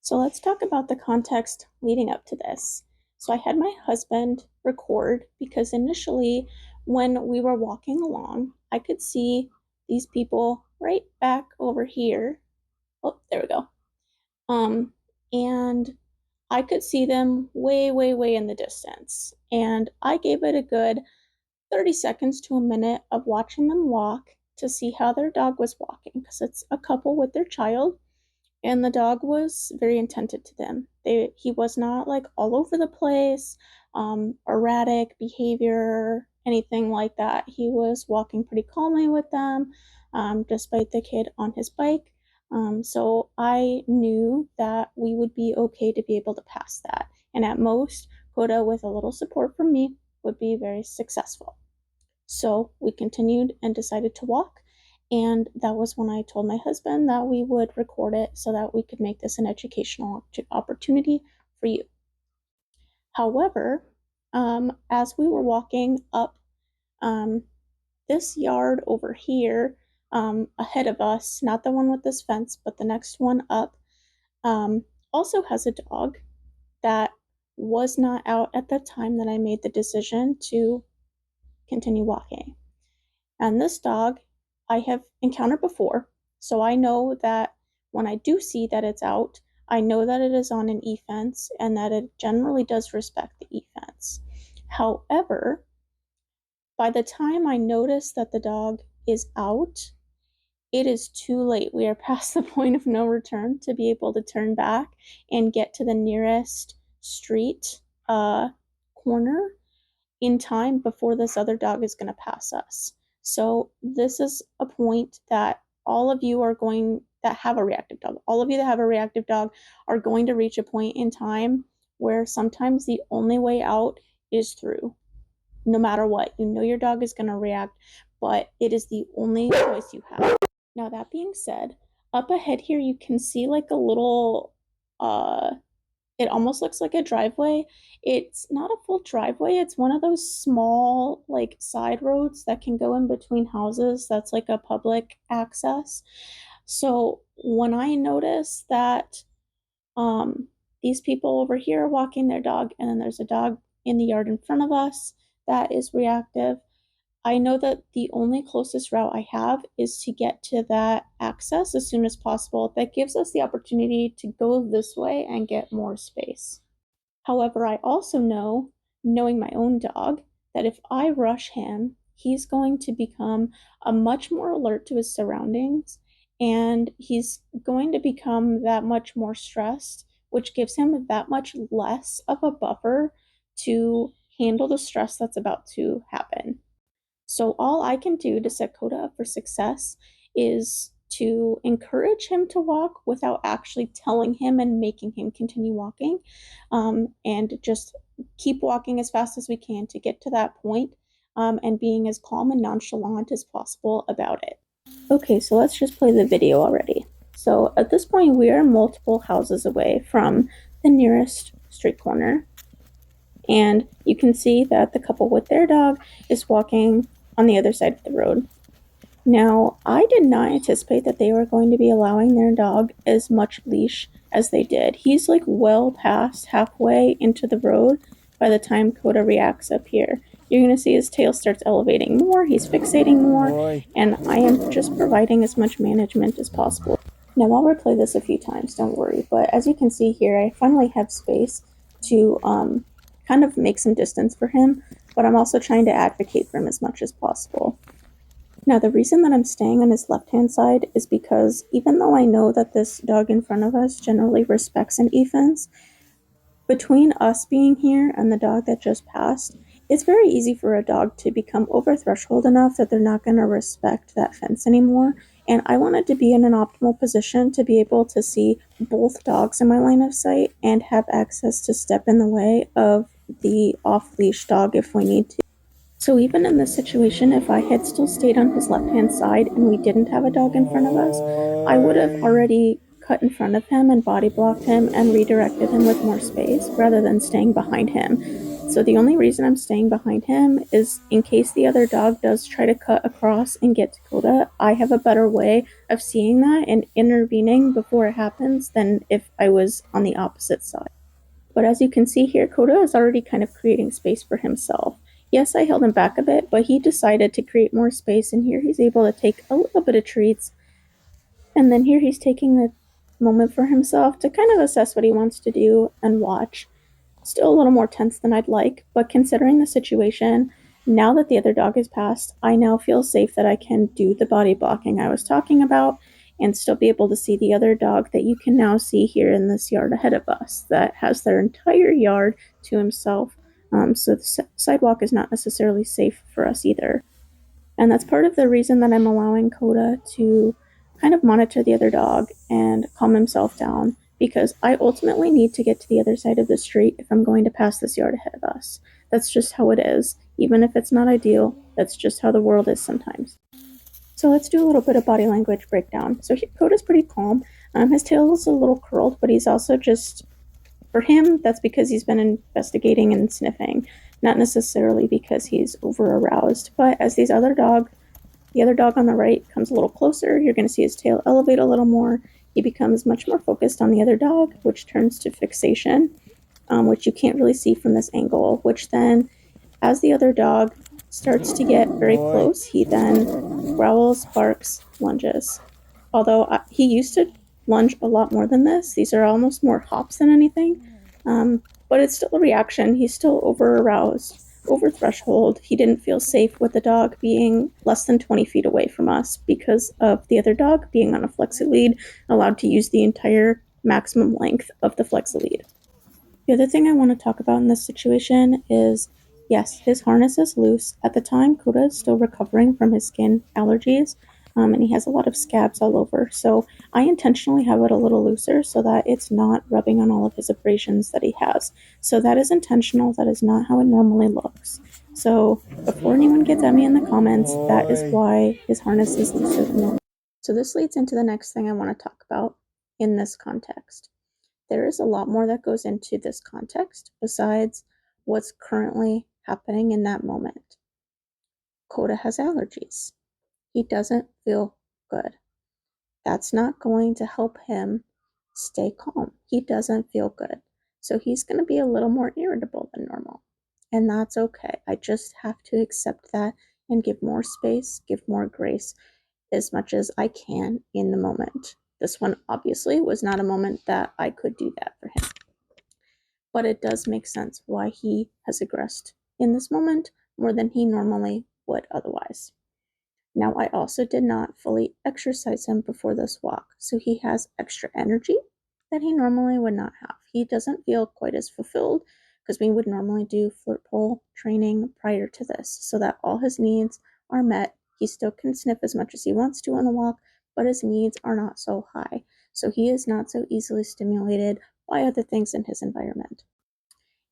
So let's talk about the context leading up to this. So I had my husband record because initially, when we were walking along, I could see these people right back over here. Oh, there we go. Um, and I could see them way, way, way in the distance. And I gave it a good 30 seconds to a minute of watching them walk to see how their dog was walking because it's a couple with their child and the dog was very attentive to them. He was not like all over the place, erratic behavior, anything like that. He was walking pretty calmly with them, despite the kid on his bike. So I knew that we would be okay to be able to pass that. And at most, Koda, with a little support from me, would be very successful. So we continued and decided to walk. And that was when I told my husband that we would record it so that we could make this an educational opportunity for you. However, as we were walking up this yard over here, ahead of us, not the one with this fence, but the next one up, also has a dog that was not out at the time that I made the decision to continue walking. And this dog I have encountered before, so I know that when I do see that it's out, I know that it is on an e-fence and that it generally does respect the e-fence. However, by the time I notice that the dog is out, it is too late. We are past the point of no return to be able to turn back and get to the nearest street corner in time before this other dog is going to pass us. So this is a point that all of you are going that have a reactive dog, all of you that have a reactive dog are going to reach a point in time where sometimes the only way out is through. No matter what, you know your dog is going to react, but it is the only choice you have. Now that being said, up ahead here you can see like a little it almost looks like a driveway. It's not a full driveway. It's one of those small, like, side roads that can go in between houses. That's like a public access. So when I notice that these people over here are walking their dog, and then there's a dog in the yard in front of us that is reactive, I know that the only closest route I have is to get to that access as soon as possible. That gives us the opportunity to go this way and get more space. However, I also know, knowing my own dog, that if I rush him, he's going to become a much more alert to his surroundings and he's going to become that much more stressed, which gives him that much less of a buffer to handle the stress that's about to happen. So all I can do to set Koda up for success is to encourage him to walk without actually telling him and making him continue walking, and just keep walking as fast as we can to get to that point, and being as calm and nonchalant as possible about it. Okay, so let's just play the video already. So at this point, we are multiple houses away from the nearest street corner. And you can see that the couple with their dog is walking on the other side of the road. Now, I did not anticipate that they were going to be allowing their dog as much leash as they did. He's like well past halfway into the road by the time Koda reacts up here. You're going to see his tail starts elevating more, he's fixating more, and I am just providing as much management as possible. Now, I'll replay this a few times, don't worry, but as you can see here, I finally have space to kind of make some distance for him, but I'm also trying to advocate for him as much as possible. Now, the reason that I'm staying on his left-hand side is because even though I know that this dog in front of us generally respects an e-fence, between us being here and the dog that just passed, it's very easy for a dog to become over threshold enough that they're not going to respect that fence anymore. And I wanted to be in an optimal position to be able to see both dogs in my line of sight and have access to step in the way of the off-leash dog if we need to. So even in this situation, if I had still stayed on his left-hand side and we didn't have a dog in front of us, I would have already cut in front of him and body blocked him and redirected him with more space rather than staying behind him. So the only reason I'm staying behind him is in case the other dog does try to cut across and get to Koda, I have a better way of seeing that and intervening before it happens than if I was on the opposite side. But as you can see here, Koda is already kind of creating space for himself. Yes, I held him back a bit, but he decided to create more space, and here he's able to take a little bit of treats. And then here he's taking the moment for himself to kind of assess what he wants to do and watch. Still a little more tense than I'd like, but considering the situation, now that the other dog has passed, I now feel safe that I can do the body blocking I was talking about and still be able to see the other dog that you can now see here in this yard ahead of us that has their entire yard to himself. So the sidewalk is not necessarily safe for us either. And that's part of the reason that I'm allowing Koda to kind of monitor the other dog and calm himself down because I ultimately need to get to the other side of the street if I'm going to pass this yard ahead of us. That's just how it is. Even if it's not ideal, that's just how the world is sometimes. So let's do a little bit of body language breakdown. So Koda's pretty calm. His tail is a little curled, but he's also just, for him, that's because he's been investigating and sniffing, not necessarily because he's over aroused. But as the other dog on the right comes a little closer, you're going to see his tail elevate a little more. He becomes much more focused on the other dog, which turns to fixation, which you can't really see from this angle, which then, as the other dog starts to get very close, he then growls, barks, lunges. Although he used to lunge a lot more than this. These are almost more hops than anything. But it's still a reaction. He's still over aroused, over threshold. He didn't feel safe with the dog being less than 20 feet away from us because of the other dog being on a flexi lead, allowed to use the entire maximum length of the flexi lead. The other thing I want to talk about in this situation is yes, his harness is loose. At the time, Koda is still recovering from his skin allergies, and he has a lot of scabs all over. So I intentionally have it a little looser so that it's not rubbing on all of his abrasions that he has. So that is intentional. That is not how it normally looks. So before anyone gets at me in the comments, that is why his harness is looser than normal. So this leads into the next thing I want to talk about in this context. There is a lot more that goes into this context besides what's currently happening in that moment. Koda has allergies. He doesn't feel good. That's not going to help him stay calm. He doesn't feel good. So he's going to be a little more irritable than normal. And that's okay. I just have to accept that and give more space, give more grace as much as I can in the moment. This one obviously was not a moment that I could do that for him. But it does make sense why he has aggressed in this moment more than he normally would otherwise. Now, I also did not fully exercise him before this walk, so he has extra energy that he normally would not have. He doesn't feel quite as fulfilled because we would normally do flirt pole training prior to this so that all his needs are met. He still can sniff as much as he wants to on the walk, but his needs are not so high. So he is not so easily stimulated by other things in his environment.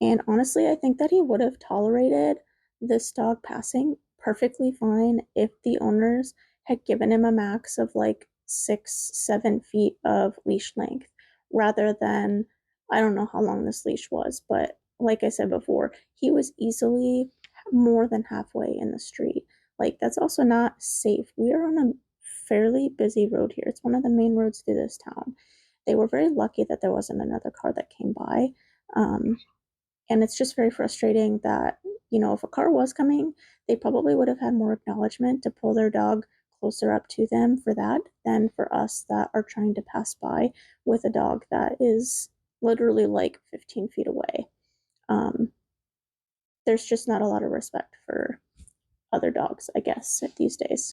And honestly, I think that he would have tolerated this dog passing perfectly fine if the owners had given him a max of like 6, 7 feet of leash length rather than, I don't know how long this leash was, but like I said before, he was easily more than halfway in the street. Like, that's also not safe. We are on a fairly busy road here. It's one of the main roads through this town. They were very lucky that there wasn't another car that came by. And it's just very frustrating that, if a car was coming, they probably would have had more acknowledgement to pull their dog closer up to them for that than for us that are trying to pass by with a dog that is literally like 15 feet away. There's just not a lot of respect for other dogs, I guess, these days.